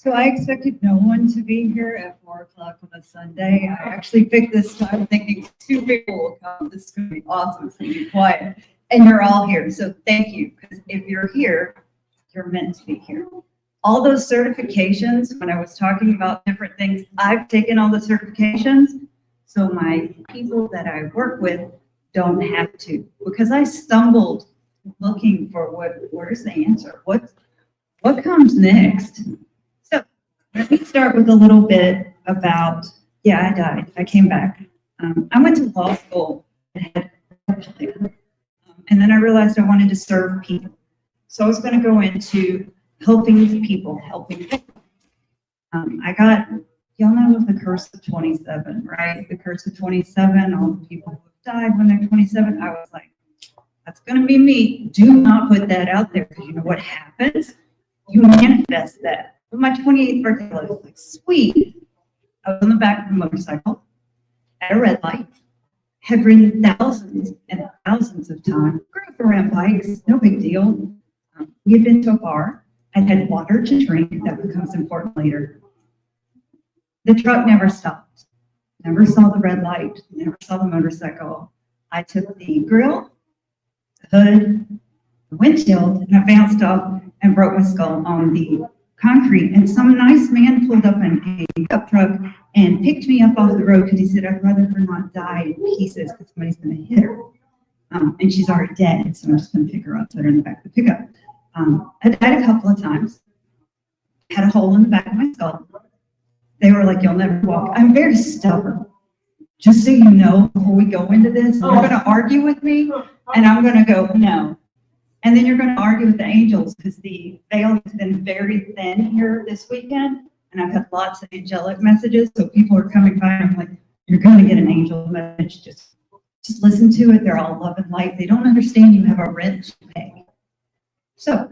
So I expected no one to be here at 4 o'clock on a Sunday. I actually picked this time thinking 2 people will come. This is going to be awesome. It's going to be quiet. And you're all here. So thank you. Because if you're here, you're meant to be here. All those certifications, when I was talking about different things, I've taken all the certifications. So my people that I work with don't have to. Because I stumbled looking for where's the answer? What comes next? So let me start with a little bit about, I died. I came back. I went to law school and had and then I realized I wanted to serve people. So I was going to go into helping people. I got, y'all know the curse of 27, right? The curse of 27, all the people who have died when they're 27. I was like, that's going to be me. Do not put that out there, because you know what happens? You manifest that. For my 28th birthday, I was like, sweet. I was on the back of a motorcycle at a red light, had ridden thousands and thousands of times, grew up around bikes, no big deal. We had been to a bar. I had water to drink. That becomes important later. The truck never stopped. Never saw the red light. Never saw the motorcycle. I took the grill, the hood, the windshield, and I bounced off and broke my skull on the concrete. And some nice man pulled up in a pickup truck and picked me up off the road because he said, I'd rather her not die in pieces because somebody's going to hit her. And she's already dead, so I'm just going to pick her up, put her in the back of the pickup. I died a couple of times. Had a hole in the back of my skull. They were like, you'll never walk. I'm very stubborn. Just so you know, before we go into this, you're going to argue with me, and I'm going to go, no. And then you're going to argue with the angels, because the veil has been very thin here this weekend, and I've had lots of angelic messages, so people are coming by, and I'm like, you're going to get an angel message. Just listen to it. They're all love and light. They don't understand you have a rent to pay. So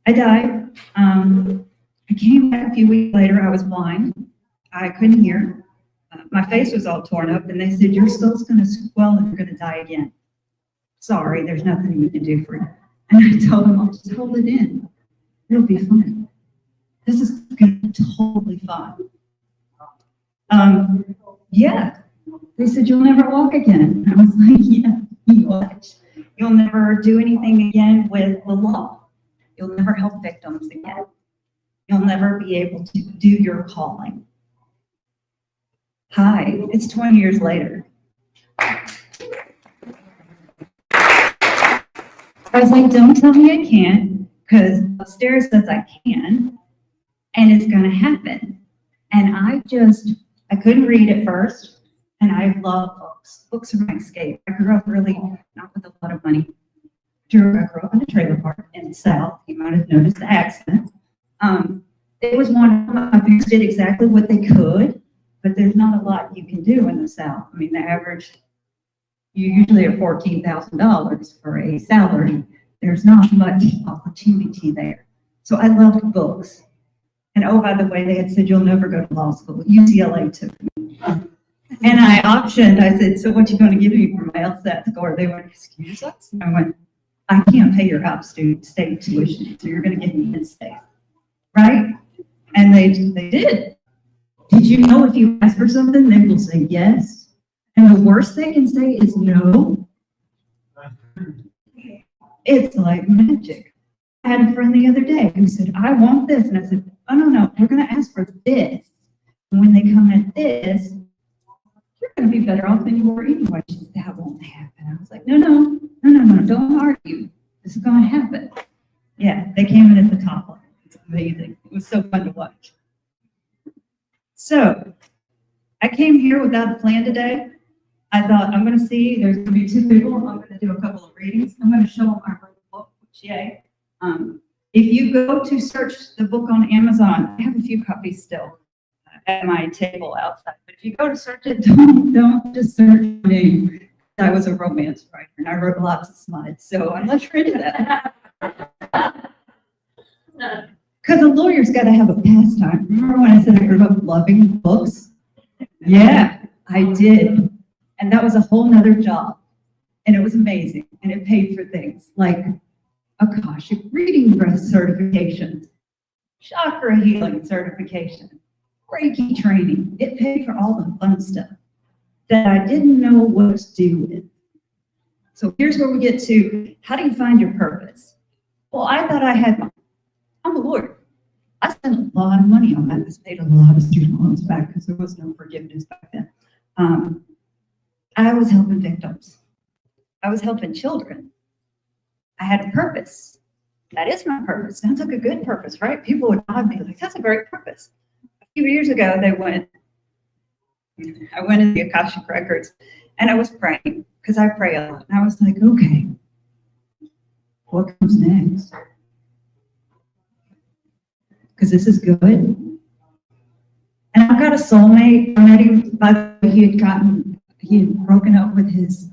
I died. I came back a few weeks later. I was blind. I couldn't hear. My face was all torn up, and they said, your skull's going to swell and you're going to die again. Sorry, there's nothing we can do for you. And I told them, I'll just hold it in. It'll be fine. This is going to be totally fine. They said, you'll never walk again. I was like, yeah, you watch. You'll never do anything again with the law. You'll never help victims again. You'll never be able to do your calling. Hi, it's 20 years later. I was like, don't tell me I can't, because upstairs says I can, and it's going to happen. And I couldn't read at first, and I love books. Books are my escape. I grew up really not with a lot of money. I grew up in a trailer park in the South. You might have noticed the accent. It was one of my parents did exactly what they could, but there's not a lot you can do in the South. I mean, the average, you usually have $14,000 for a salary. There's not much opportunity there. So I loved books. And oh, by the way, they had said, you'll never go to law school. UCLA took me. And I optioned, I said, so what are you going to give me for my LSAT score? They went, excuse us? And I went, I can't pay your out-of-state tuition, so you're going to give me in-state. Right? And they did. Did you know if you ask for something, they will say yes? And the worst they can say is no. It's like magic. I had a friend the other day who said, I want this. And I said, oh, no, we're going to ask for this. And when they come at this, you're going to be better off than you were anyway. She said, that won't happen. I was like, no, don't argue. This is going to happen. Yeah, they came in at the top line. It's amazing. It was so fun to watch. So I came here without a plan today. I thought, I'm going to see, there's going to be 2 people. I'm going to do a couple of readings. I'm going to show them our book, which, yay. If you go to search the book on Amazon, I have a few copies still at my table outside. But if you go to search it, don't just search me. I was a romance writer, and I wrote lots of slides, so I'm not sure into that. Because a lawyer's got to have a pastime. Remember when I said I grew up loving books? Yeah, I did. And that was a whole nother job. And it was amazing. And it paid for things like Akashic reading certification. chakra healing certification, Reiki training. It paid for all the fun stuff that I didn't know what to do with. So here's where we get to, how do you find your purpose? Well, I thought I'm a lawyer. I spent a lot of money on that. I paid a lot of student loans back because there was no forgiveness back then. I was helping victims. I was helping children. I had a purpose. That is my purpose. Sounds like a good purpose, right? People would nod me like, that's a great purpose. A few years ago, I went into the Akashic Records and I was praying because I pray a lot. And I was like, okay, what comes next? Because this is good. And I've got a soulmate. I met him, by the way, he had broken up with his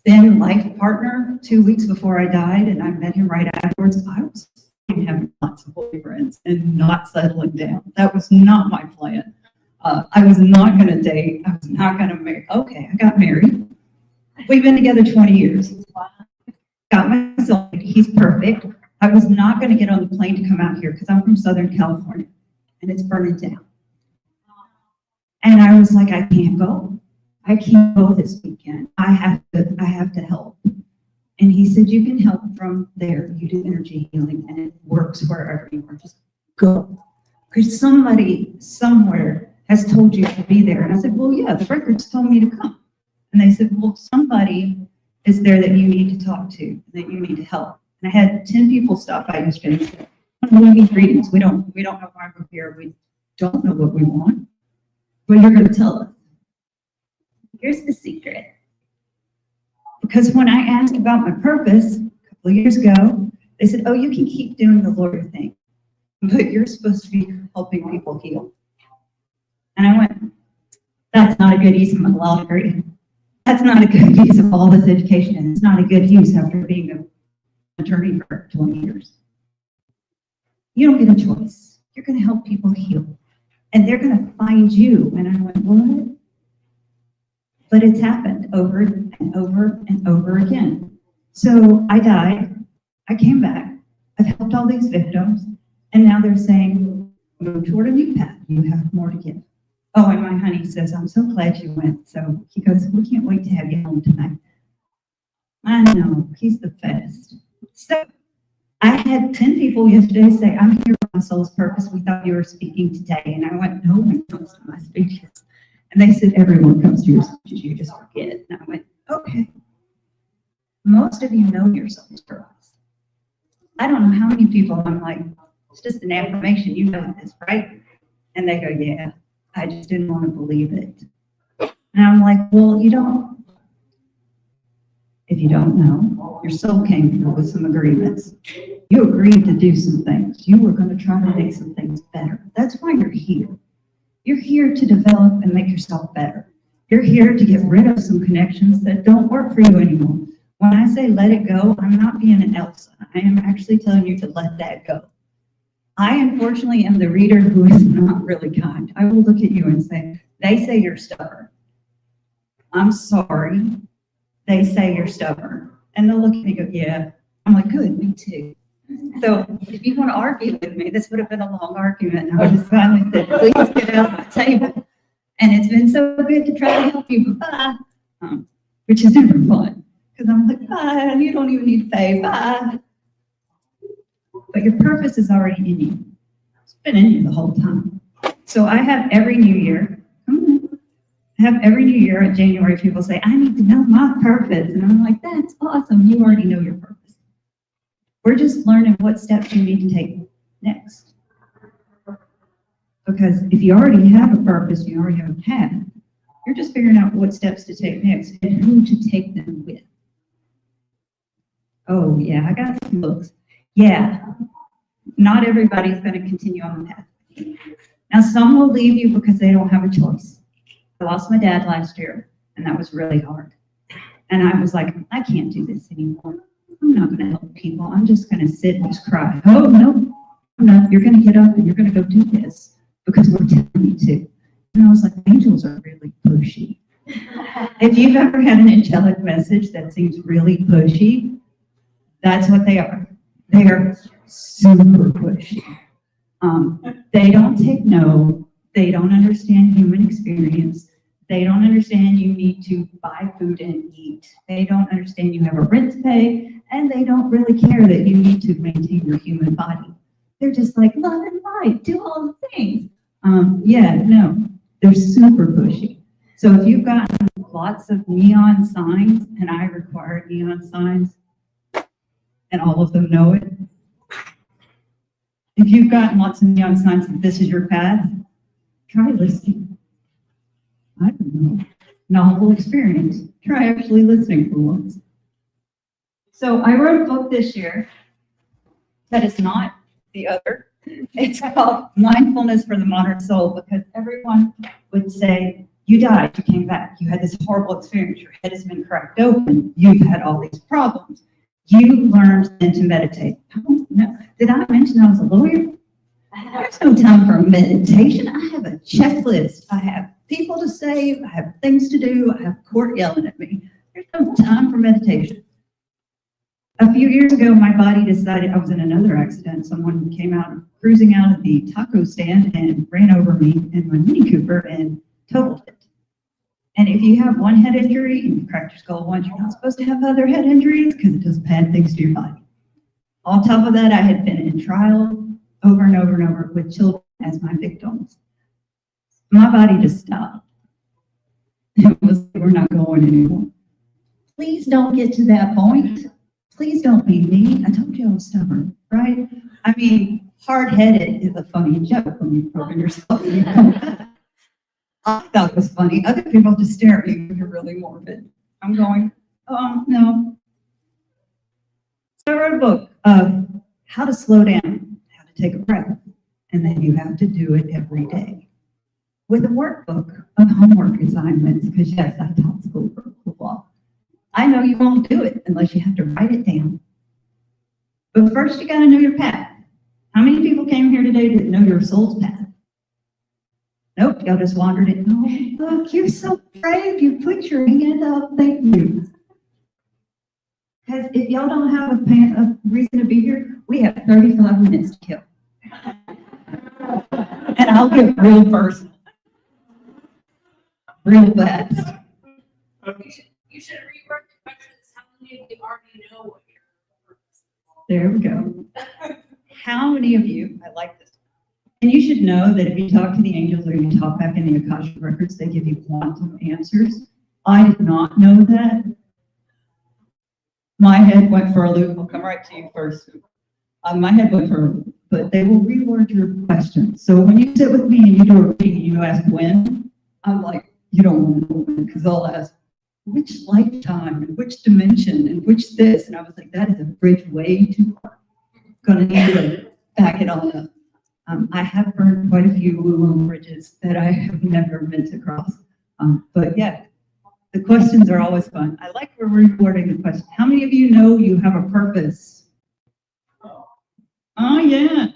then life partner 2 weeks before I died, and I met him right afterwards. I was having lots of boyfriends and not settling down. That was not my plan. I was not going to date. I was not going to marry. Okay, I got married. We've been together 20 years. Got my soulmate. He's perfect. I was not going to get on the plane to come out here because I'm from Southern California, and it's burning down. And I was like, I can't go. I can't go this weekend. I have to help. And he said, you can help from there. You do energy healing and it works wherever you are. Just go. Because somebody somewhere has told you to be there. And I said, well, yeah, the records told me to come. And they said, well, somebody is there that you need to talk to, that you need to help. And I had 10 people stop by yesterday and said, we need readings. We don't know why we're here. We don't know what we want. But you're going to tell us. Here's the secret. Because when I asked about my purpose a couple of years ago, they said, oh, you can keep doing the lawyer thing, but you're supposed to be helping people heal. And I went, that's not a good use of my law degree. That's not a good use of all this education. And it's not a good use after being an attorney for 20 years. You don't get a choice. You're going to help people heal. And they're going to find you. And I went, what? But it's happened over and over and over again. So I died. I came back. I've helped all these victims. And now they're saying, move toward a new path. You have more to give. Oh, and my honey says, I'm so glad you went. So he goes, we can't wait to have you home tonight. I know, he's the best. So I had 10 people yesterday say, I'm here for my soul's purpose. We thought you were speaking today. And I went, no one comes to my speeches. And they said, everyone comes to your speeches, you just forget. And I went, okay. Most of you know your soul's purpose. I don't know how many people I'm like, it's just an affirmation, you know this, right? And they go, yeah, I just didn't want to believe it. And I'm like, well, you don't. If you don't know, your soul came here with some agreements. You agreed to do some things. You were going to try to make some things better. That's why you're here. You're here to develop and make yourself better. You're here to get rid of some connections that don't work for you anymore. When I say let it go, I'm not being an Elsa. I am actually telling you to let that go. I, unfortunately, am the reader who is not really kind. I will look at you and say, they say you're stubborn. I'm sorry. They say you're stubborn. And they'll look at me and go, yeah. I'm like, good, me too. So if you want to argue with me, this would have been a long argument. And I just finally said, please get out of my table. And it's been so good to try to help you, bye. Which is never fun. Because I'm like, bye, you don't even need to pay, bye. But your purpose is already in you. It's been in you the whole time. So I have every new year, at January, people say, I need to know my purpose. And I'm like, that's awesome. You already know your purpose. We're just learning what steps you need to take next. Because if you already have a purpose, you already have a path, you're just figuring out what steps to take next and who to take them with. Oh, yeah, I got some books. Yeah, not everybody's going to continue on the path. Now, some will leave you because they don't have a choice. I lost my dad last year, and that was really hard. And I was like, I can't do this anymore. I'm not going to help people. I'm just going to sit and just cry. Oh, no, you're going to get up and you're going to go do this because we're telling you to. And I was like, angels are really pushy. If you've ever had an angelic message that seems really pushy, that's what they are. They are super pushy. They don't take no. They don't understand human experience. They don't understand you need to buy food and eat. They don't understand you have a rent to pay, and they don't really care that you need to maintain your human body. They're just like, love and light, do all the things. Yeah, no, they're super pushy. So if you've got lots of neon signs, and I require neon signs, and all of them know it. If you've got lots of neon signs that this is your path, try listening. I don't know, novel experience. Try actually listening for once. So I wrote a book this year that is not the other. It's called Mindfulness for the Modern Soul, because everyone would say, you died, you came back, you had this horrible experience, your head has been cracked open, you've had all these problems. You learned then to meditate. Oh, no. Did I mention I was a lawyer? There's no time for meditation. I have a checklist. I have people to save. I have things to do. I have court yelling at me. There's no time for meditation. A few years ago, my body decided, I was in another accident. Someone came out cruising out of the taco stand and ran over me in my Mini Cooper and totaled it. And if you have one head injury and you cracked your skull once, you're not supposed to have other head injuries because it does bad things to your body. On top of that, I had been in trial over and over and over with children as my victims. My body just stopped. It was, we're not going anymore. Please don't get to that point. Please don't be me. I told you I was stubborn, right? I mean, hard-headed is a funny joke when you've broken yourself. I thought it was funny. Other people just stare at me when you're really morbid. I'm going, oh, no. So I wrote a book of how to slow down, how to take a breath, and then you have to do it every day. With a workbook of homework assignments, because yes, I taught school for a while. I know you won't do it unless you have to write it down. But first you gotta know your path. How many people came here today to know your soul's path? Nope, y'all just wandered in. Oh, look, you're so brave. You put your hand up. Thank you. Because if y'all don't have a reason to be here, we have 35 minutes to kill. And I'll get real personal. Real fast. You should rework the questions. How many of you already know what your purpose is? There we go. How many of you, I like this. And you should know that if you talk to the angels or you talk back in the Akashic records, they give you quantum answers. I did not know that. My head went for a loop. I'll come right to you first. My head went for a loop, but they will reword your questions. So when you sit with me and you do a reading and you ask when, I'm like, you don't want to know when, because I'll ask, which lifetime and which dimension and which this? And I was like, that is a bridge way too far. Gonna need to back it all up. I have burned quite a few woo-woo bridges that I have never meant to cross. But yeah, the questions are always fun. I like rewording the question. How many of you know you have a purpose? Oh yeah.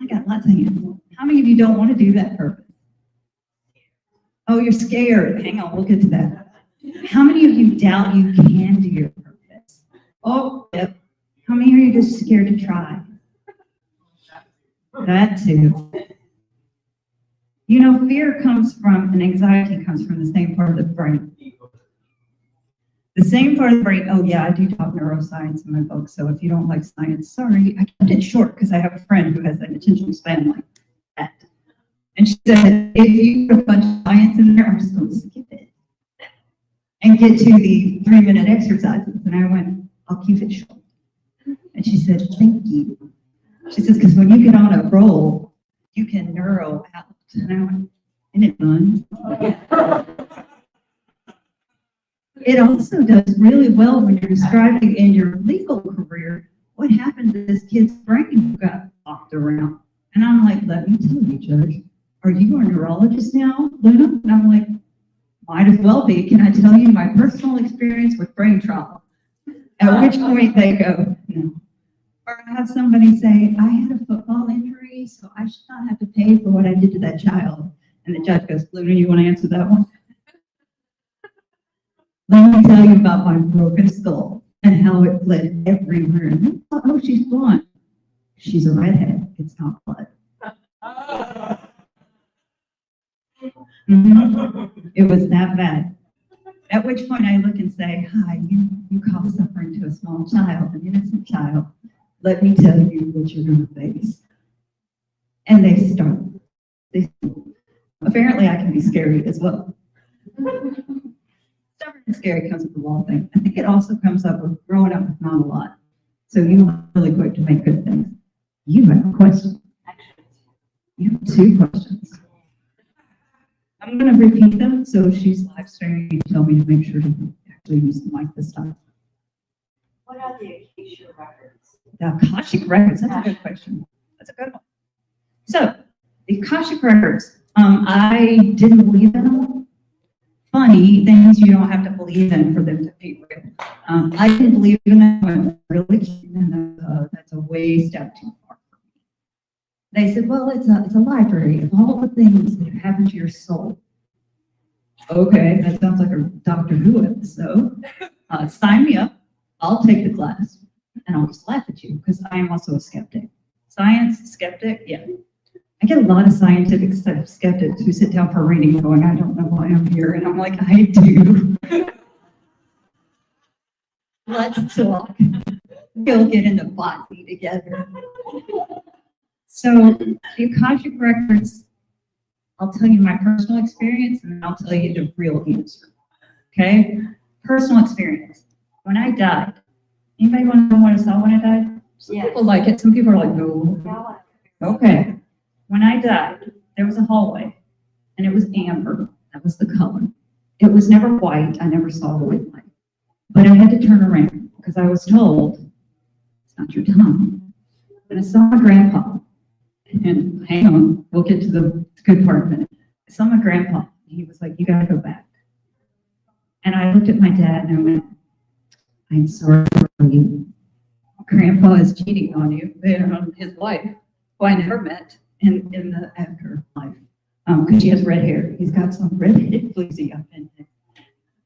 I got lots of hands. How many of you don't want to do that purpose? Oh, you're scared. Hang on, we'll get to that. How many of you doubt you can do your purpose? Oh, yep. How many are you just scared to try? That too. You know, fear comes from, and anxiety comes from the same part of the brain. The same part of the brain, oh yeah, I do talk neuroscience in my book, so if you don't like science, sorry. I kept it short because I have a friend who has an attention span like that. And she said, if you put a bunch of science in there, I'm just going to skip it and get to the 3-minute exercises. And I went, I'll keep it short. And she said, thank you. She says, because when you get on a roll, you can neuro out. And I went, isn't it fun? It also does really well when you're describing in your legal career what happened to this kid's brain who got knocked around. And I'm like, let me tell you, Judge, are you a neurologist now, Luna? And I'm like, might as well be. Can I tell you my personal experience with brain trauma? At which point they go, no. Or I have somebody say, I had a football injury, so I should not have to pay for what I did to that child. And the judge goes, Luna, you want to answer that one? Let me tell you about my broken skull. and how it bled everywhere. And I thought, oh, she's blonde. She's a redhead. It's not blood. It was that bad. At which point I look and say, hi, you caused suffering to a small child, an innocent child. Let me tell you what you're going to face. And they start. Apparently I can be scary as well. Stubborn and scary comes with the wall thing. I think it also comes up with growing up with not a lot. So you're really quick to make good things. You have a question. You have 2 questions. I'm going to repeat them, so she's live streaming. You tell me to make sure to actually use the mic this time. What are the Akashic records? The Akashic records, that's a good question. That's a good one. So, the Akashic records, I didn't believe in them. Funny things you don't have to believe in for them to be real. I didn't believe in them. I went really keen, and that's a way step too far for me. They said, well, it's a library of all the things that happen to your soul. Okay, that sounds like a Doctor Who episode. Sign me up. I'll take the class, and I'll just laugh at you, because I am also a skeptic. Science, skeptic, yeah. I get a lot of scientific skeptics who sit down for a reading going, I don't know why I'm here. And I'm like, I do. Let's talk. We'll get into botany together. So the Akashic records, I'll tell you my personal experience, and then I'll tell you the real answer. Okay? Personal experience. When I died, anybody want to know what I saw when I died? Some people like it. Some people are like, no. Okay. When I died, there was a hallway, and it was amber. That was the color. It was never white. I never saw the white light. But I had to turn around because I was told, it's not your time. And I saw my grandpa. And hang on, we'll get to the good part in a minute. I saw my grandpa. He was like, you got to go back. And I looked at my dad, and I went, I'm sorry for you. Grandpa is cheating on you and on his wife, who I never met in the afterlife, because she has red hair. He's got some red-headed floozy up in there.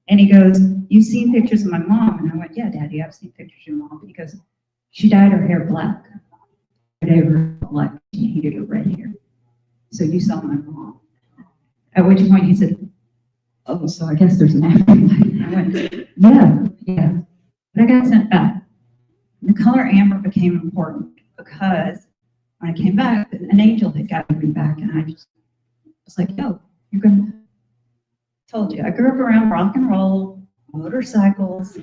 And he goes, you've seen pictures of my mom? And I went, yeah, Daddy, I've seen pictures of your mom. He goes, she dyed her hair black. Whatever, like she hated her red hair. So you saw my mom. At which point he said, oh, so I guess there's an afterlife. I went, yeah. But I got sent back. The color amber became important because when I came back, an angel had gotten me back, and I just was like, yo, you're gonna, told you, I grew up around rock and roll, motorcycles.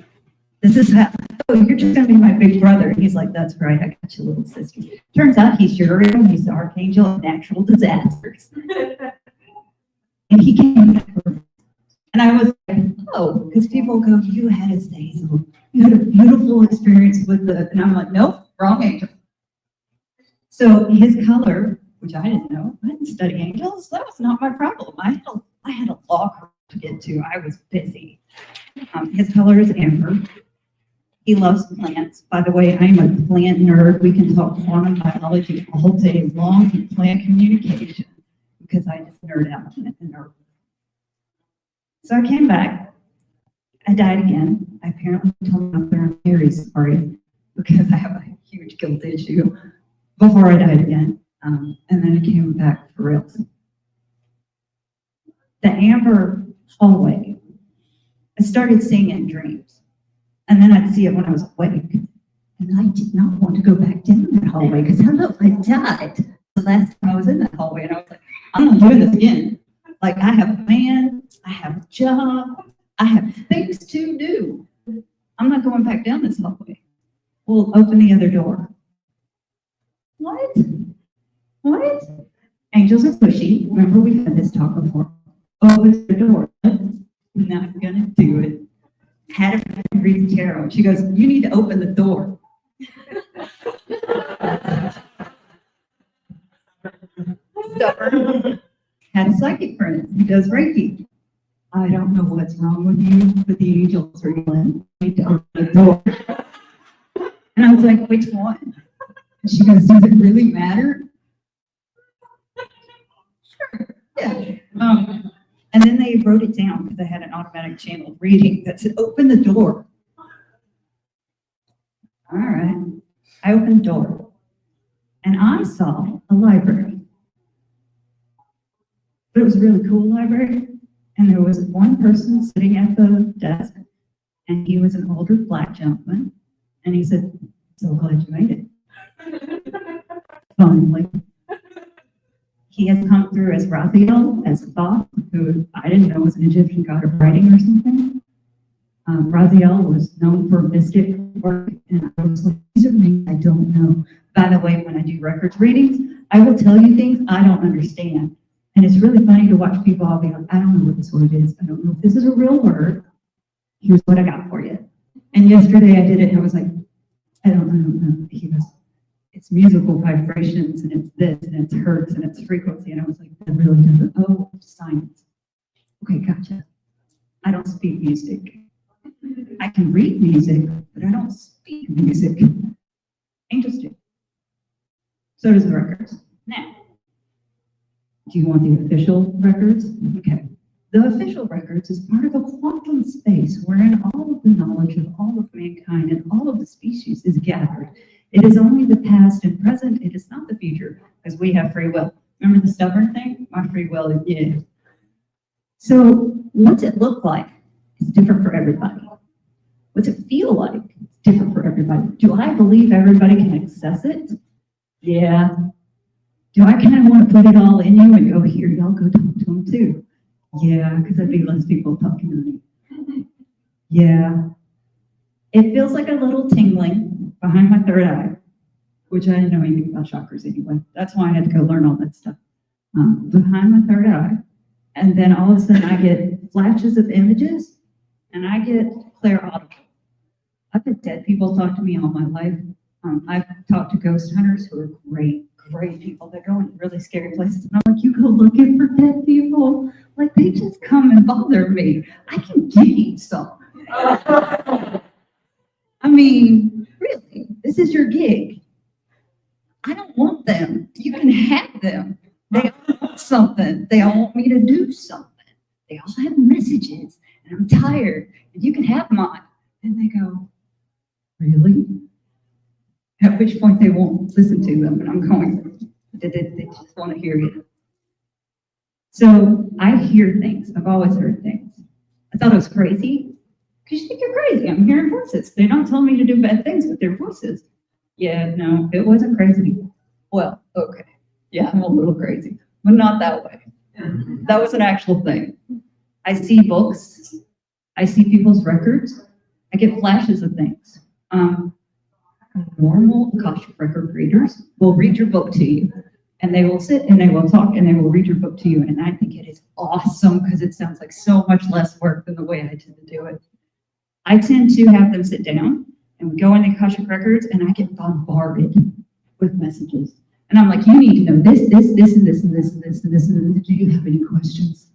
This is how, oh, you're just gonna be my big brother. And he's like, that's right, I got you, little sister. Turns out he's Uriel, he's the archangel of natural disasters. And he came back. And I was like, oh, because people go, you had a Hazel. You had a beautiful experience with the, and I'm like, nope, wrong angel. So his color, which I didn't know, I didn't study angels, that was not my problem. I had a law to get to, I was busy. His color is amber. He loves plants. By the way, I'm a plant nerd. We can talk quantum biology all day long and plant communication because I just nerd out in the nerd. So I came back. I died again. I apparently told my mother I'm very sorry because I have a huge guilt issue before I died again. And then I came back for real. The amber hallway, I started seeing it in dreams. And then I'd see it when I was awake. And I did not want to go back down that hallway because hello, I died the last time I was in that hallway. And I was like, I'm not doing this again. Like, I have a man, I have a job, I have things to do. I'm not going back down this hallway. We'll open the other door. What? What? Angels are pushy. Remember, we've had this talk before. Open the door. I'm not gonna do it. Had a friend read the tarot. She goes, you need to open the door. Stubborn. Had a psychic friend who does Reiki. I don't know what's wrong with you, but the angels are yelling, you need to open the door. And I was like, which one? And she goes, does it really matter? Sure, yeah. And then they wrote it down because I had an automatic channel reading that said, open the door. All right. I opened the door and I saw a library. But it was a really cool library. And there was one person sitting at the desk, and he was an older black gentleman. And he said, "So glad you made it." Finally. He has come through as Raphael, as Thoth, who I didn't know was an Egyptian god of writing or something. Raphael was known for mystic work, and I was like, these are things I don't know. By the way, when I do records readings, I will tell you things I don't understand. And it's really funny to watch people all be like, I don't know what this word is. I don't know if this is a real word. Here's what I got for you. And yesterday I did it, and I was like, I don't know. He goes, it's musical vibrations, and it's this, and it's hertz, and it's frequency. And I was like, that really doesn't, oh, science. Okay, gotcha. I don't speak music. I can read music, but I don't speak music. Interesting. So does the records. Now, do you want the official records? Okay. The official records is part of a quantum space wherein all of the knowledge of all of mankind and all of the species is gathered. It is only the past and present. It is not the future, because we have free will. Remember the stubborn thing? My free will is yeah. So what's it look like? It's different for everybody. What's it feel like? It's different for everybody. Do I believe everybody can access it? Yeah. Do I kind of want to put it all in you and go, here, y'all go talk to them too? Yeah, because there'd be less people talking to me. Yeah. It feels like a little tingling behind my third eye, which I didn't know anything about chakras anyway. That's why I had to go learn all that stuff. Behind my third eye. And then all of a sudden I get flashes of images and I get clairaudible. I've had dead people talk to me all my life. I've talked to ghost hunters who are great people that go in really scary places. And I'm like, you go looking for dead people? Like, they just come and bother me. I can give you some. I mean, really, this is your gig. I don't want them. You can have them. They all want something. They all want me to do something. They all have messages, and I'm tired, and you can have mine. And they go, really? At which point they won't listen to them, and I'm going, they just want to hear you. So I hear things. I've always heard things. I thought it was crazy, because you think you're crazy. I'm hearing voices. They don't tell me to do bad things with their voices. Yeah, no, it wasn't crazy. Well, okay. Yeah, I'm a little crazy, but not that way. That was an actual thing. I see books. I see people's records. I get flashes of things. Normal Akashic record readers will read your book to you, and they will sit and they will talk and they will read your book to you. And I think it is awesome because it sounds like so much less work than the way I tend to do it. I tend to have them sit down and we go in the Akashic records, and I get bombarded with messages. And I'm like, you need to know this, and this, and this, and this, and this, and this. Do you have any questions?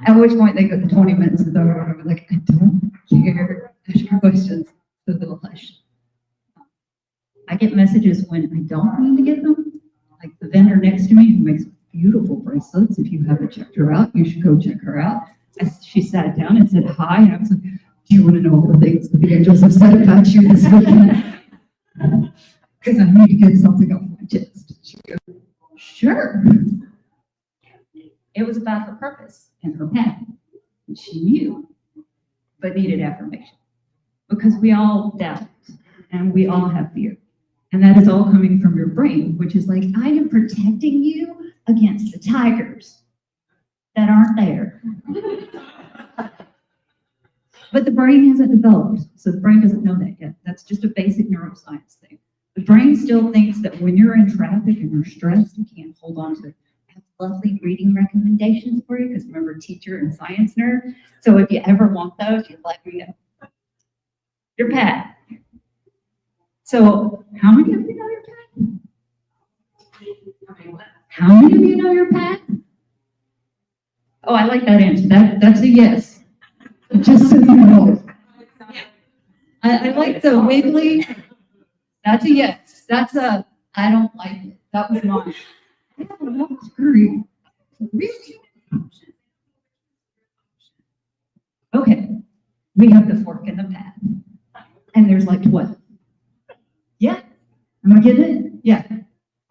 At which point they go to 20 minutes is over, and I'm like, I don't care. Ask your questions. So they'll hush. I get messages when I don't need to get them. Like the vendor next to me who makes beautiful bracelets. If you haven't checked her out, you should go check her out. She sat down and said hi, and I was like, do you want to know all the things that the angels have said about you this weekend? Because I need to get something off my chest. She goes, sure. It was about her purpose and her path. And she knew, but needed affirmation. Because we all doubt and we all have fear. And that is all coming from your brain, which is like, I am protecting you against the tigers that aren't there. But the brain hasn't developed, so the brain doesn't know that yet. That's just a basic neuroscience thing. The brain still thinks that when you're in traffic and you're stressed, you can't hold on to it. I have lovely reading recommendations for you, because remember, teacher and science nerd. So if you ever want those, you let me know. Your path. So how many of you know your path? How many of you know your path? Oh, I like that answer. That's a yes. Just so you know. I like the wiggly. That's a yes. That's a I don't like it. That was mine. That's great. Really? Okay. We have the fork in the path. And there's like 12. Yeah. Am I getting it? Yeah.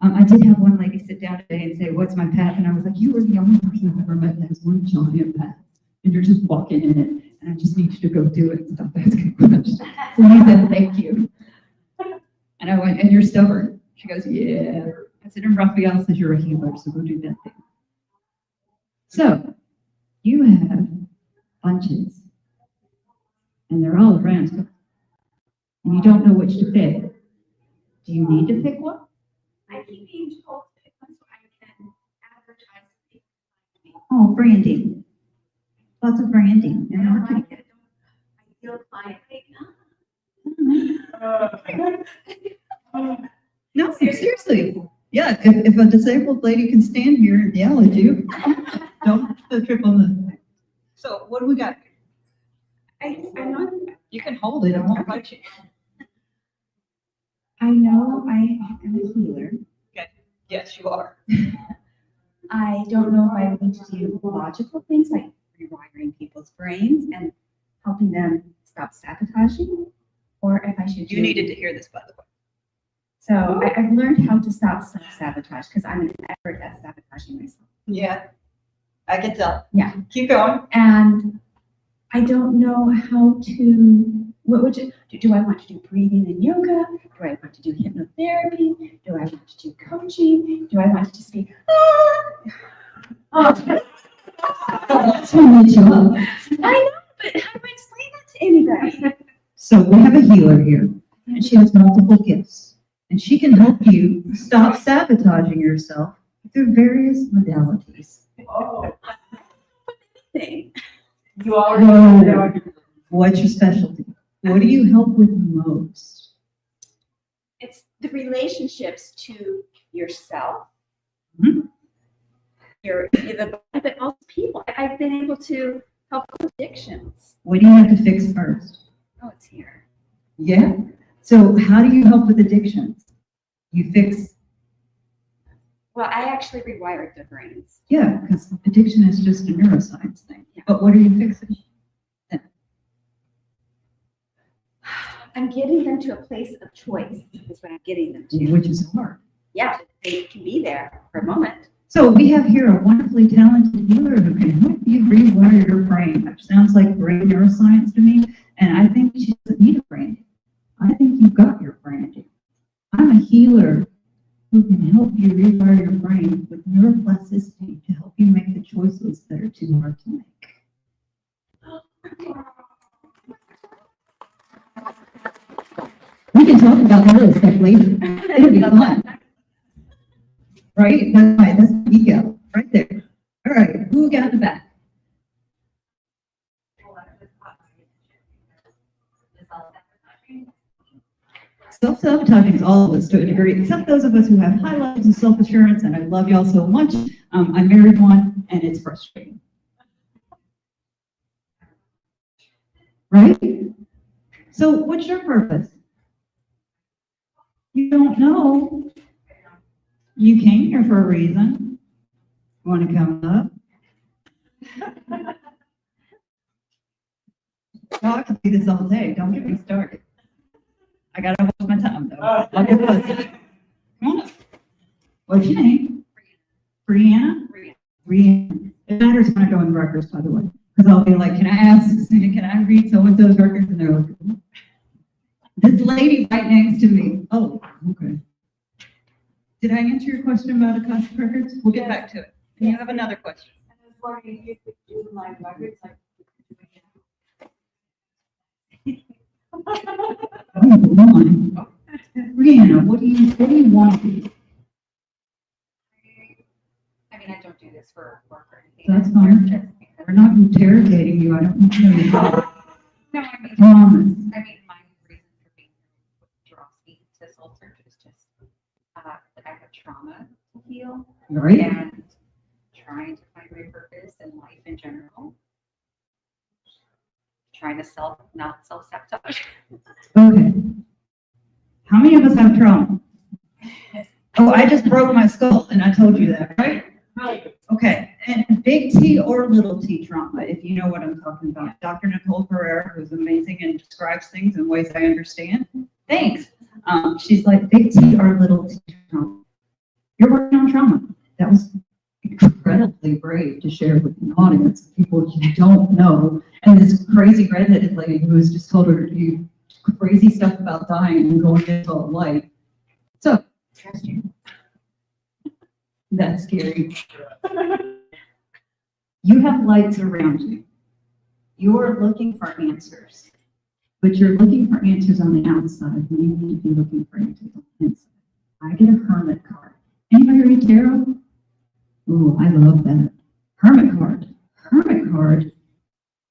I did have one lady sit down today and say, what's my path? And I was like, you are the only person I've ever met that has one giant path. And you're just walking in it. And I just need you to go do it and stop asking questions. So he said, thank you. And I went, and you're stubborn. She goes, yeah. I said, and Raphael says you're a healer, so go do that thing. So you have bunches. And they're all around you. And you don't know which to pick. Do you need to pick one? I keep being told to pick one so I can advertise to people like me. Oh, branding. Lots of branding. I don't like it. I feel client like, No, seriously. Yeah, if a disabled lady can stand here and yell at you, don't trip on the. So what do we got? I'm not. You can hold it, it won't bite you. I know I am a healer. Yes, you are. I don't know if I need to do logical things like rewiring people's brains and helping them stop sabotaging, or if I should do. You needed to hear this, by the way. So I've learned how to stop self-sabotage because I'm an expert at sabotaging myself. Yeah, I can tell. Yeah. Keep going. And I don't know how to, what would you, do I want to do breathing and yoga? Do I want to do hypnotherapy? Do I want to do coaching? Do I want to just be, oh, That's what lit you up. I know, but how do I explain that to anybody? So we have a healer here, and she has multiple gifts, and she can help you stop sabotaging yourself through various modalities. Thing. You already know. What's your specialty? What do you help with most? It's the relationships to yourself, Mhm. but also people. I've been able to help with addictions. What do you have to fix first? Oh, it's here. Yeah. So how do you help with addictions? You fix, Well, I actually rewired their brains. yeah, because addiction is just a neuroscience thing. Yeah. But what are you fixing? I'm getting them to a place of choice is what I'm getting them to. Which is hard. Yeah, they can be there for a moment. So we have here a wonderfully talented healer who can help you rewire your brain, which sounds like brain neuroscience to me. And I think she doesn't need a branding. I think you've got your branding. I'm a healer who can help you rewire your brain with neuroplasticity to help you make the choices that are too hard to make. We can talk about all this stuff later. It'll be fun. Right? That's right. That's the ego right there. All right. Who got the back? Self-sabotaging is all of us to a degree, except those of us who have high levels of self-assurance, and I love y'all so much. I married one, and it's frustrating. Right? So what's your purpose? You don't know. You came here for a reason. Want to come up? Oh, I can do this all day. Don't get me started. I gotta watch my time though. I'll get fussy. Come on up. What's your name? Brianna? Brianna. It matters when I go in the records, by the way. Because I'll be like, can I read so-and-so's records? And they're like, this lady right next to me. Oh, okay. Did I answer your question about Akashic records? We'll get back to it. And you have another question. I was wondering if you could do my records like. Oh, my. Brianna, what do you want to do? I mean, I don't do this for work or anything. That's fine. We're not interrogating you. I don't want to know you. No, I mean, Promise. my reason for being here, what draws me to SoulSearch is just that I have trauma to heal Right? and trying to find my purpose in life in general. Trying to not self-sabotage. Okay. How many of us have trauma? Oh, I just broke my skull and I told you that, right? Right. Okay, and big T or little t trauma, if you know what I'm talking about. Dr. Nicole Pereira, who's amazing and describes things in ways I understand. Thanks. She's like, big T or little T trauma. You're working on trauma. That was incredibly brave to share with an audience of people you don't know. And this crazy redheaded lady who has just told her to do crazy stuff about dying and going into life. So, that's scary. You have lights around you. You're looking for answers, but you're looking for answers on the outside when you need to be looking for answers on the inside. I get a hermit card. Anybody read tarot? Oh, I love that. Hermit card. Hermit card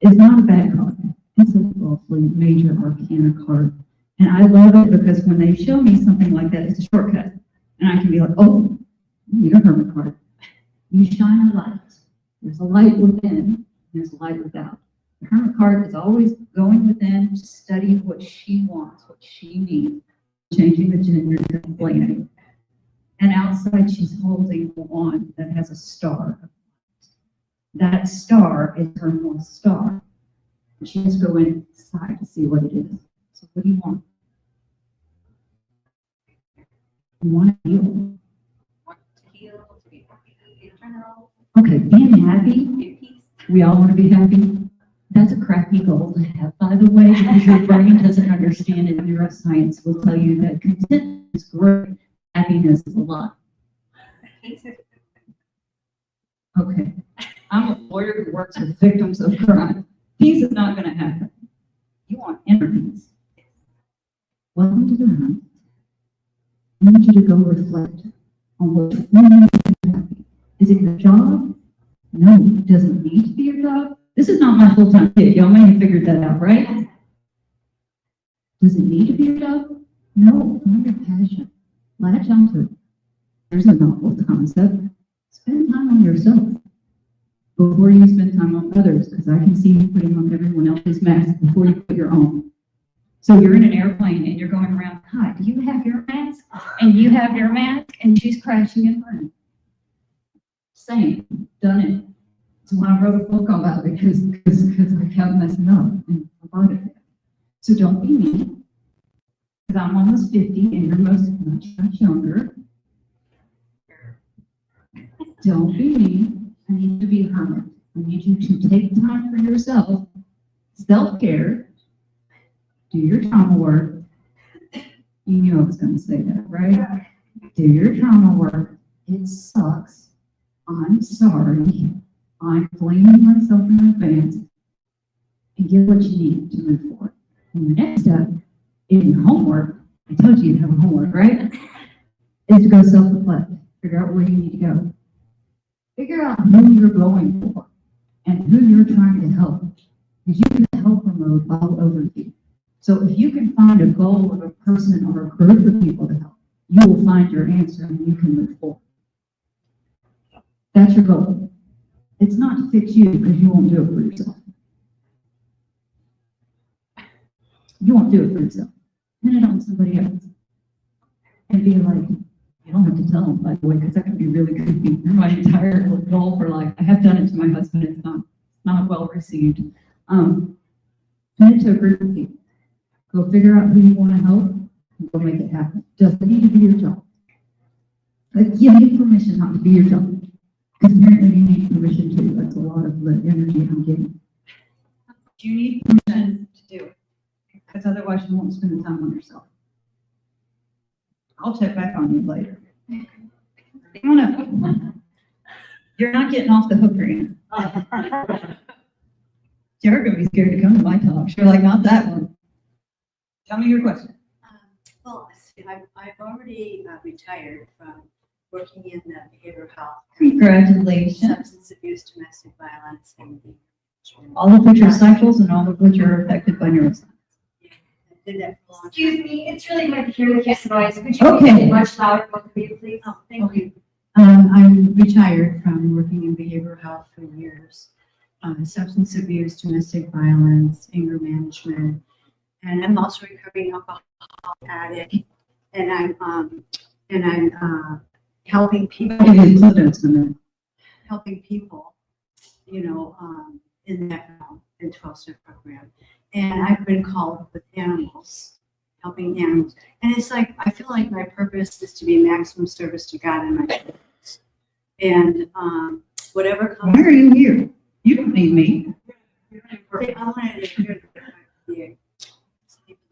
is not a bad card. It's a awfully major arcana card. And I love it because when they show me something like that, it's a shortcut. And I can be like, oh, you need a hermit card. You shine a light. There's a light within, there's a light without. The hermit card is always going within to study what she wants, what she needs, changing the gender to explaining. And outside, she's holding one that has a star. That star is her North Star. And she has to go inside to see what it is. So what do you want? You want to heal. Want to heal, to be happy in general, Okay, being happy. be peace. We all want to be happy. That's a crappy goal to have, by the way, because your brain doesn't understand it. Neuroscience will tell you that contentment is great, happiness is a lot. Okay, I'm a lawyer who works with victims of crime. Peace is not going to happen. You want inner peace. Welcome to the room. I need you to go reflect on what you want to be happy. Is it your job? No, it doesn't need to be your job. This is not my full-time gig. Y'all may have figured that out, right? Does it need to be your job? No, find your passion. Latch onto it. There's a novel concept. Spend time on yourself before you spend time on others, because I can see you putting on everyone else's mask before you put your own. So you're in an airplane and you're going around, hi, do you have your mask? And you have your mask, and she's crashing and burning. Same, done it. So I wrote a book about it because I kept messing up and about it. So don't be me, because I'm almost 50 and you're much younger. Don't be me. I need you to be a hermit. I need you to take time for yourself, self-care, do your trauma work. You knew I was going to say that, right? Do your trauma work. It sucks. I'm sorry. I'm blaming myself in advance, and get what you need to move forward. And the next step in homework, I told you to have a homework, right? Is to go self-reflect. Figure out where you need to go. Figure out who you're going for and who you're trying to help. Because you can helper mode all over you. So if you can find a goal of a person or a group of people to help, you will find your answer and you can move forward. That's your goal. It's not to fix you because you won't do it for yourself. You won't do it for yourself. Pin it on somebody else. And be like, you don't have to tell them, by the way, because that can be really creepy. My entire goal for life. I have done it to my husband. It's not well received. Pin it to a group of people. Go figure out who you want to help and go make it happen. Doesn't need to be your job. But you need permission not to be your job. Because apparently you need permission too. That's a lot of the energy I'm getting. You need permission to do it. Because otherwise you won't spend the time on yourself. I'll check back on you later. You're not getting off the hook, Rena. You're going to be scared to come to my talks. You're like, not that one. Tell me your question. Well, I've already retired from working in the behavioral health. Congratulations. Substance abuse, domestic violence, and All of which are cycles and all of which are affected by neuroscience. I did that for a long time. Excuse me, it's really hard to hear with this noise. Could you Okay. make it much louder, both of you, please? Oh, thank you. you. I'm retired from working in behavioral health for years. Substance abuse, domestic violence, anger management, and I'm also a recovering alcohol addict. And I'm helping people. Helping people, in that realm, in 12-step program. And I've been called with animals helping animals. And it's like, I feel like my purpose is to be maximum service to God and my kids. And whatever comes. Why are you here? You don't need me. I wanted to hear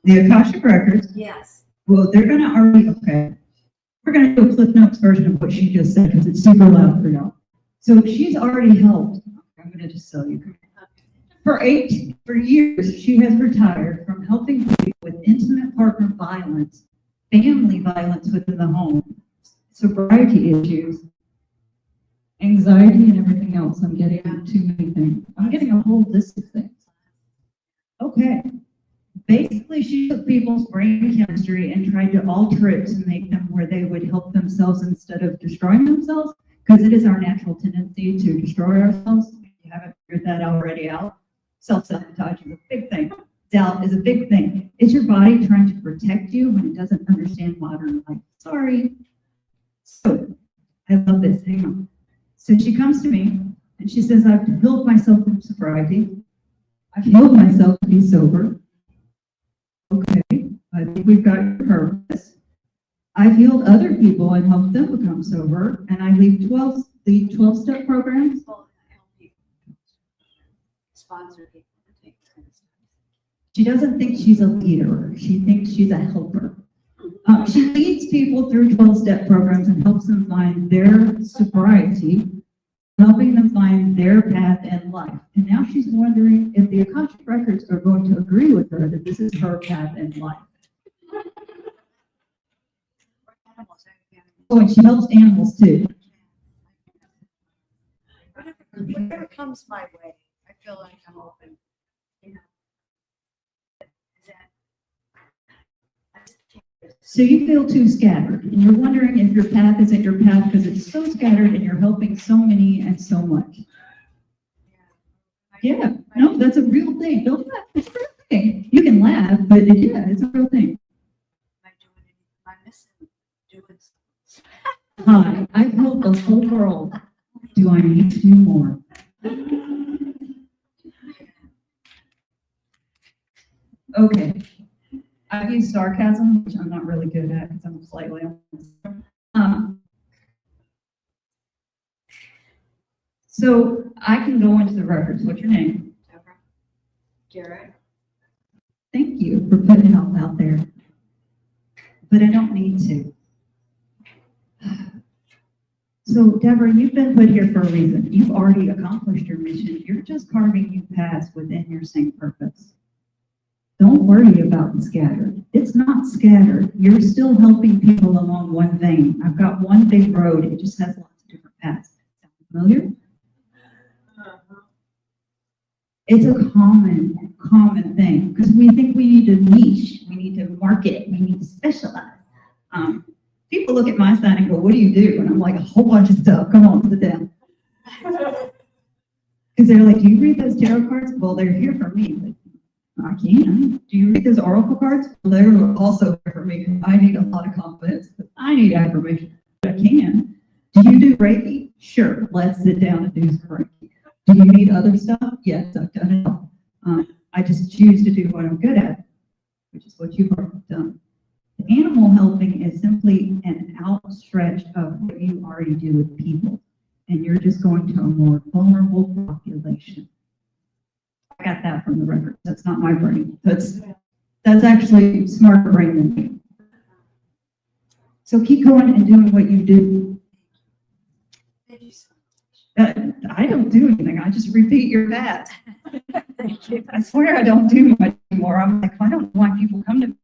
The Akashic Records, yes. well, they're gonna already, okay. We're gonna do a Cliff Notes version of what she just said, because it's super loud for y'all. So she's already helped, I'm gonna just tell you. For years, she has retired from helping people with intimate partner violence, family violence within the home, sobriety issues, anxiety, and everything else. I'm getting too many things. I'm getting a whole list of things. Okay. Basically, she took people's brain chemistry and tried to alter it to make them where they would help themselves instead of destroying themselves, because it is our natural tendency to destroy ourselves. If you haven't figured that already out, self-sabotage is a big thing. Doubt is a big thing. It's your body trying to protect you when it doesn't understand modern life. Sorry. So, I love this. Hang on. So she comes to me and she says, I've healed myself from sobriety. I've healed myself to be sober. Okay, I think we've got your purpose. I've healed other people and helped them become sober, and I lead 12-step programs. Sponsor people to take kind of stuff. She doesn't think she's a leader. She thinks she's a helper. She leads people through 12-step programs and helps them find their sobriety, helping them find their path in life. And now she's wondering if the Akashic Records are going to agree with her that this is her path in life. Oh, and she helps animals too. Whatever comes my way, I feel like I'm open. You know. Is that? So you feel too scattered, and you're wondering if your path isn't your path because it's so scattered and you're helping so many and so much. Yeah, no, that's a real thing. Don't laugh. It's a real thing. You can laugh, but yeah, it's a real thing. Am I doing anything? Am I missing doing Hi, something? I've helped the whole world. Do I need to do more? Okay. I've used sarcasm, which I'm not really good at because I'm slightly so I can go into the records. What's your name? Deborah. Garrett. Thank you for putting it all out there. But I don't need to. So, Deborah, you've been put here for a reason. You've already accomplished your mission. You're just carving your path within your same purpose. Don't worry about the scattered. It's not scattered. You're still helping people along one vein. I've got one big road. It just has lots of different paths. Sound familiar? It's a common thing because we think we need to niche, we need to market, we need to specialize. People look at my sign and go, what do you do? And I'm like, a whole bunch of stuff. Come on, sit down. Because they're like, do you read those tarot cards? Well, they're here for me. Like, I can. Do you read those oracle cards? Well, they're also here for me. I need a lot of confidence, but I need affirmation. I can. Do you do Reiki? Sure. Let's sit down and do some Reiki. Do you need other stuff? Yes, I've done it all. I just choose to do what I'm good at, which is what you've already done. The animal helping is simply an outstretch of what you already do with people, and you're just going to a more vulnerable population. I got that from the record. That's not my brain. That's actually smarter brain than me. So keep going and doing what you do. I don't do anything. I just repeat your path. I swear I don't do much anymore. I'm like, I don't know why people come to me.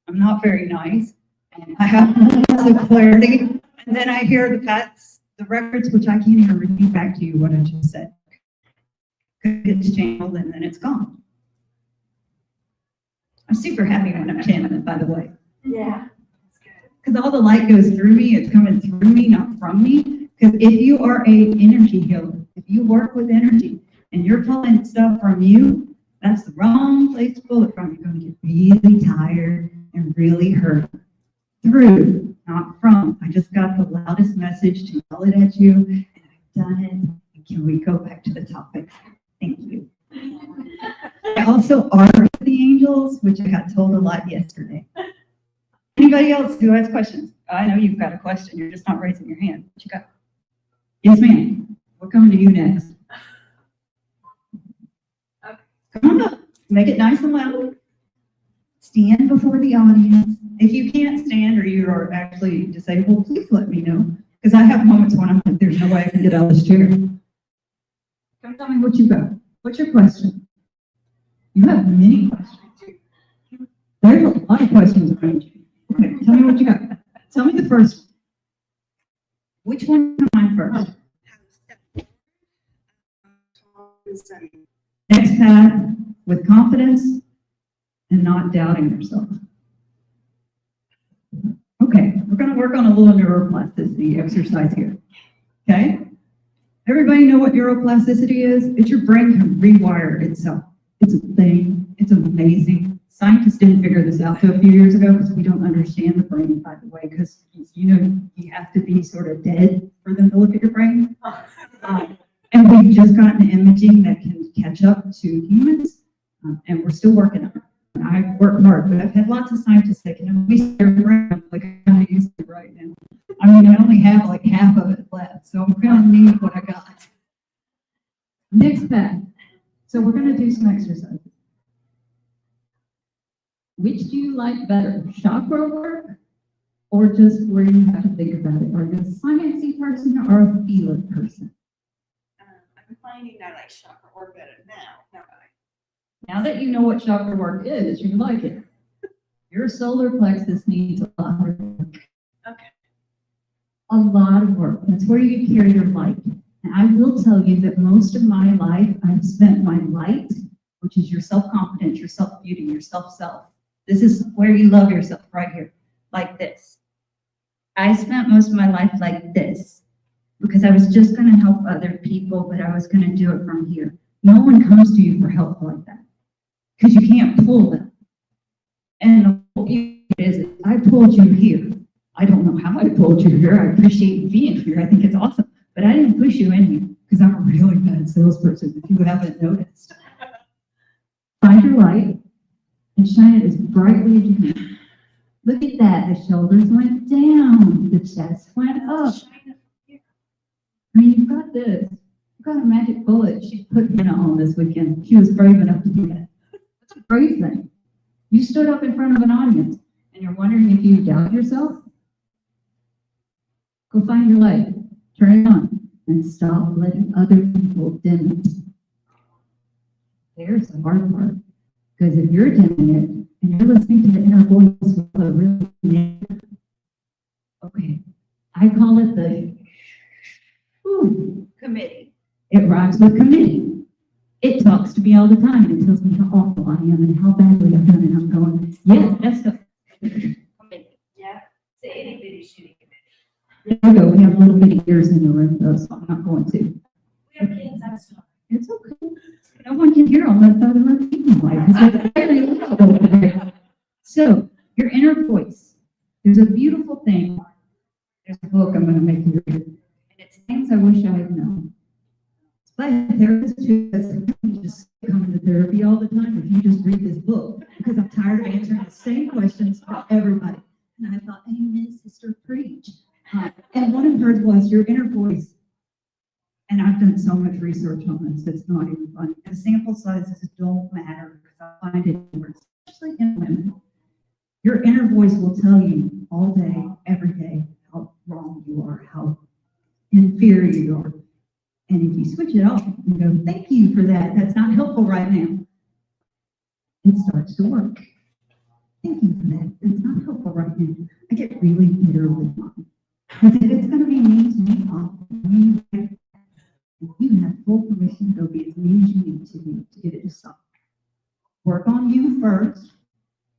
I'm not very nice. And I have lots of clarity. And then I hear the records, which I can't even repeat back to you what I just said. It's channeled and then it's gone. I'm super happy when I'm channeling, by the way. Yeah. Because all the light goes through me, it's coming through me, not from me. Because if you are an energy healer, if you work with energy and you're pulling stuff from you, that's the wrong place to pull it from. You're going to get really tired and really hurt. Through, not from. I just got the loudest message to yell it at you, and I've done it. And can we go back to the topic? Thank you. I also are the angels, which I got told a lot yesterday. Anybody else who has questions? I know you've got a question. You're just not raising your hand. What you got? Yes, ma'am. We're coming to you next. Come on up. Make it nice and loud. Stand before the audience. If you can't stand or you are actually disabled, please let me know. Because I have moments when I'm like, there's no way I can get out of this chair. Come tell me what you got. What's your question? You have many questions. There's a lot of questions around you. Okay, tell me what you got. Tell me the first one. Which one come on first? Next path, with confidence and not doubting yourself. Okay, we're going to work on a little neuroplasticity exercise here. Okay? Everybody know what neuroplasticity is? It's your brain can rewire itself. It's a thing. It's amazing. Scientists didn't figure this out till a few years ago because we don't understand the brain, by the way, because you have to be sort of dead for them to look at your brain. And we've just gotten imaging that can catch up to humans, and we're still working on it. I work hard, but I've had lots of scientists say, can we stare around like I kind of use it right now? I mean, I only have like half of it left, so I'm going to need what I got. Next path. So we're going to do some exercises. Which do you like better, chakra work or just where you have to think about it? Are you a sciencey person or a feeler person? I'm finding I like chakra work better now. Now that you know what chakra work is, you like it. Your solar plexus needs a lot of work. Okay. A lot of work. That's where you carry your light. And I will tell you that most of my life, I've spent my light, which is your self-confidence, your self-beauty, your self-self. This is where you love yourself, right here, like this. I spent most of my life like this because I was just going to help other people, but I was going to do it from here. No one comes to you for help like that because you can't pull them. And the whole issue is, I pulled you here. I don't know how I pulled you here. I appreciate you being here. I think it's awesome. But I didn't push you in here because I'm a really bad salesperson, if you haven't noticed. Find your light and shine it as brightly as you can. Look at that. The shoulders went down. The chest went up. I mean, you've got this. You've got a magic bullet. She put Hannah on this weekend. She was brave enough to do that. That's a brave thing. You stood up in front of an audience and you're wondering if you doubt yourself? Go find your light. Turn it on and stop letting other people dim it. There's the hard part. Because if you're dimming it and you're listening to the inner voice, okay, I call it the committee. It rhymes with committee. It talks to me all the time and it tells me how awful I am and how badly I've done it. I'm going, yeah, that's the committee. Yeah. It's a itty bitty shitty committee. There we go. We have little bitty ears in the room though, so I'm not going to. We have kids, I'm sorry. It's okay. No one can hear on that side of our TV mic, 'cause it's very loud over there. So, your inner voice. There's a beautiful thing. There's a book I'm going to make you read. And it's Things I Wish I Had Known. It's by a therapist who says, you just come to therapy all the time if you just read this book, because I'm tired of answering the same questions for everybody. And I thought, amen, sister, preach. And one of hers was your inner voice. And I've done so much research on this, it's not even funny. And sample sizes don't matter, because I find it works, especially in women. Your inner voice will tell you all day, every day, how wrong you are, how inferior you are. And if you switch it off and go, thank you for that, that's not helpful right now, it starts to work. Thank you for that, it's not helpful right now. I get really bitter with mine. Because if it's going to be mean to me, you have full permission to go be as mean as you need to get it to stop. Work on you first,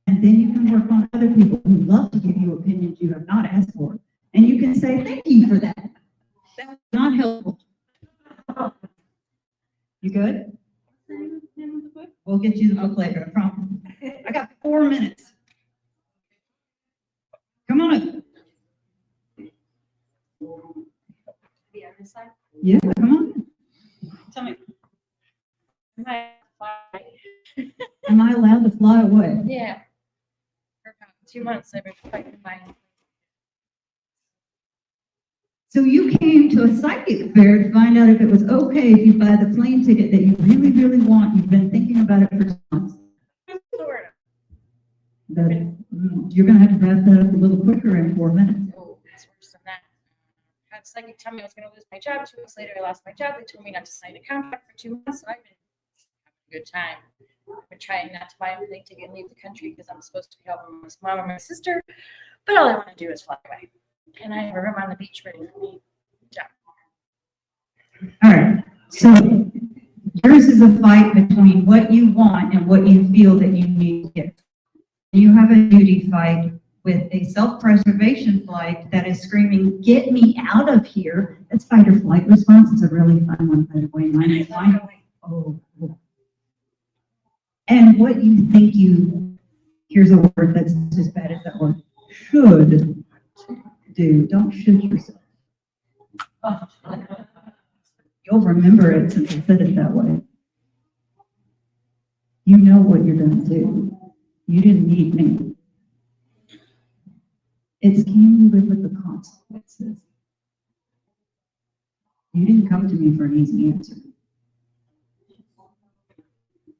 and then you can work on other people who love to give you opinions you have not asked for. And you can say, thank you for that. That was not helpful. You good? We'll get you the book later, I promise. I got 4 minutes. Come on up. The other side. Yeah, come on. Tell me, am I allowed to fly away? Yeah. 2 months I've been trying to find. So you came to a psychic fair to find out if it was okay if you buy the plane ticket that you really, really want. You've been thinking about it for 2 months. Sort of. You're gonna have to wrap that up a little quicker in 4 minutes. Oh, it's worse than that. Had a psychic tell me I was going to lose my job. 2 weeks later, I lost my job. They told me not to sign a contract for 2 months. So I've been having a good time. I've been trying not to buy a plane ticket and leave the country because I'm supposed to be helping my mom and my sister. But all I want to do is fly away. And I have a room on the beach ready for me. Yeah. All right, so yours is a fight between what you want and what you feel that you need to get. You have a duty fight with a self-preservation flight that is screaming, get me out of here. That's fight or flight response. It's a really fun one, by the way. Mine is fine. Oh. And what you think here's a word that's just as bad as that word, should do. Don't shoot yourself. You'll remember it since I said it that way. You know what you're going to do. You didn't need me. It's can you live with the consequences? You didn't come to me for an easy answer.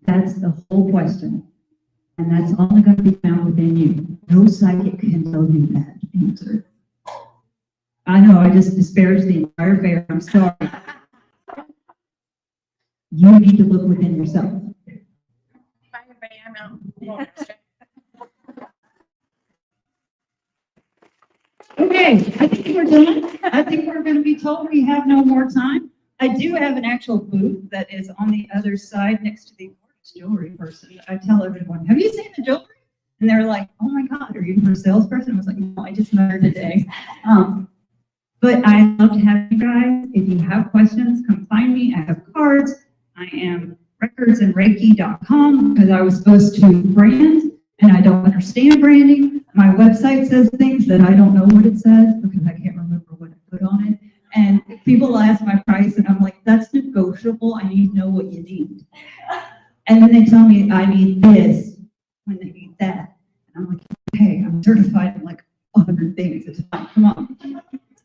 That's the whole question. And that's only going to be found within you. No psychic can tell you that answer. I know, I just disparaged the entire fair. I'm sorry. You need to look within yourself. Bye, everybody. I'm out. Okay, I think we're done. I think we're going to be told we have no more time. I do have an actual booth that is on the other side next to the gorgeous jewelry person. I tell everyone, have you seen the jewelry? And they're like, oh my God, are you a salesperson? I was like, no, I just met her today. But I love to have you guys. If you have questions, come find me. I have cards. I am recordsandreiki.com because I was supposed to brand and I don't understand branding. My website says things that I don't know what it says because I can't remember what I put on it. And people ask my price and I'm like, that's negotiable. I need to know what you need. And then they tell me I need this when they need that. And I'm like, okay, I'm certified in like 100 things. It's fine. Come on.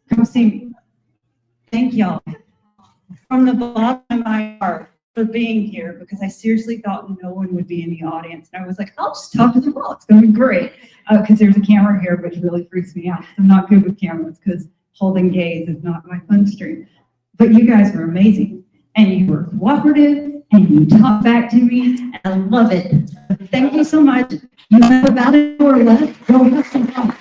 Come see me. Thank y'all from the bottom of my heart for being here because I seriously thought no one would be in the audience. And I was like, I'll just talk to them all. It's going to be great. Because there's a camera here, which really freaks me out. I'm not good with cameras because holding gaze is not my fun stream. But you guys were amazing. And you were cooperative and you talked back to me. And I love it. Thank you so much. You have about an hour left. Go have some fun.